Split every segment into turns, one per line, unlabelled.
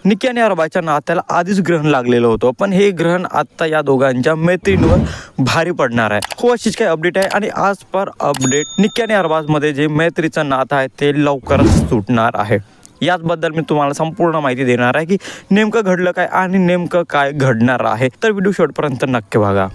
निक्की आणि अरबाजच्या नात्याला आधीच ग्रहण लागलेलं होतं, पण हे ग्रहण आता या दोघांच्या मैत्रीणीवर भारी पडणार आहे. हो, अशीच काही अपडेट आहे. आणि आज पर अपडेट निक्की आणि अरबाजमध्ये जे मैत्रीचं नातं आहे ते लवकरच सुटणार आहे. याचबद्दल मी तुम्हाला संपूर्ण माहिती देणार आहे की नेमकं घडलं काय आणि नेमकं काय घडणार आहे. तर व्हिडिओ शेवटपर्यंत नक्की बघा.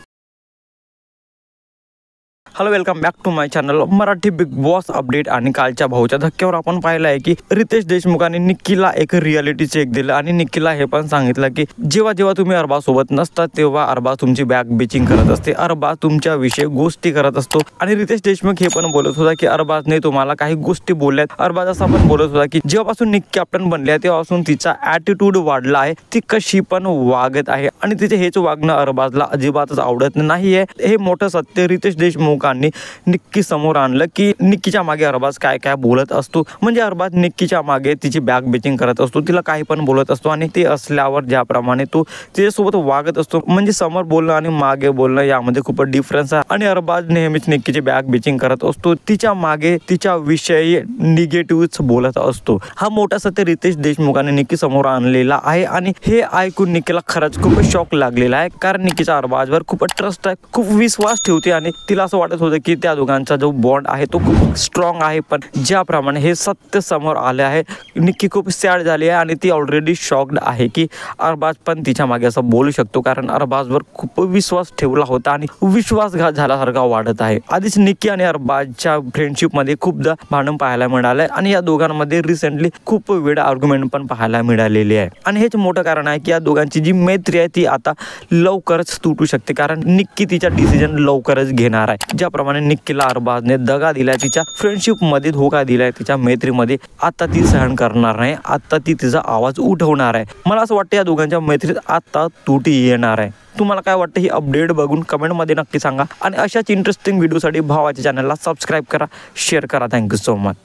Hello, welcome back to my channel Marathi Bigg Boss update. आणि कालच्या भाऊच्या धक्क्यावर आपण पाहिलं आहे की रितेश देशमुखाने निक्कीला एक रियालिटी चेक दिलं आणि निक्कीला हे पण सांगितलं की जेव्हा जेव्हा तुम्ही अरबाजसोबत नसता तेव्हा अरबाज तुमची बॅक बिचिंग करत असते, अरबाज तुमच्याविषयी गोष्टी करत असतो. आणि रितेश देशमुख हे पण बोलत होता की अरबाजने तुम्हाला काही गोष्टी बोलल्यात. अरबाज असा पण बोलत होता की जेव्हापासून निक्की कॅप्टन बनली आहे तेव्हापासून तिचा ॲटिट्यूड वाढला आहे, ती कशी पण वागत आहे आणि तिचे हेच वागणं अरबाजला अजिबातच आवडत नाही आहे. हे मोठं सत्य रितेश देशमुख निक्की समोर आणलं की निक्कीच्या मागे अरबाज काय काय बोलत असतो. म्हणजे अरबाज निक्कीच्या मागे तिची बॅक बेचिंग करत असतो, तिला काही पण बोलत असतो आणि ते असल्यावर ज्याप्रमाणे तो तिच्यासोबत वागत असतो, म्हणजे समोर बोलणं आणि मागे बोलणं यामध्ये खूपच डिफरन्स आहे. आणि अरबाज नेहमीच निक्कीची बॅक बेचिंग करत असतो, तिच्या मागे तिच्या विषयी निगेटिव्ह बोलत असतो. हा मोठा सत्य रितेश देशमुखाने निक्की समोर आणलेला आहे. आणि हे ऐकून निक्कीला खरंच खूप शॉक लागलेला आहे, कारण निक्कीचा अरबाजवर खूप ट्रस्ट आहे, खूप विश्वास ठेवते आणि तिला असं वाटत होतं की त्या दोघांचा जो बॉन्ड आहे तो खूप स्ट्रॉंग आहे. पण ज्याप्रमाणे हे सत्य समोर आले आहे, निक्की खूप सॅड झाली आहे आणि ती ऑलरेडी शॉक्ड आहे की अरबाज पण तिच्या मागे असं बोलू शकतो, कारण अरबाजवर खूप विश्वास ठेवला होता आणि विश्वासघात झाल्यासारखा वाटत आहे. आधीच निक्की आणि अरबाजच्या फ्रेंडशिपमध्ये खूपदा भांडण पाहायला मिळालं आहे आणि या दोघांमध्ये रिसेंटली खूप वेळ आर्ग्युमेंट पण पाहायला मिळालेली आहे. आणि हेच मोठं कारण आहे की या दोघांची जी मैत्री आहे ती आता लवकरच तुटू शकते, कारण निक्की तिचा डिसिजन लवकरच घेणार आहे. ज्याप्रमाणे निक्कीला अरबाजने दगा दिलाय, तिच्या फ्रेंडशिपमध्ये धोका दिलाय, तिच्या मैत्रीमध्ये, आता ती सहन करणार नाही, आता ती तिचा आवाज उठवणार आहे. मला असं वाटतं या दोघांच्या मैत्रीत आता तुटी येणार आहे. तुम्हाला काय वाटतं ही अपडेट बघून कमेंटमध्ये नक्की सांगा. आणि अशाच इंटरेस्टिंग व्हिडिओसाठी भावाच्या चॅनलला सबस्क्राईब करा, शेअर करा. Thank you so much.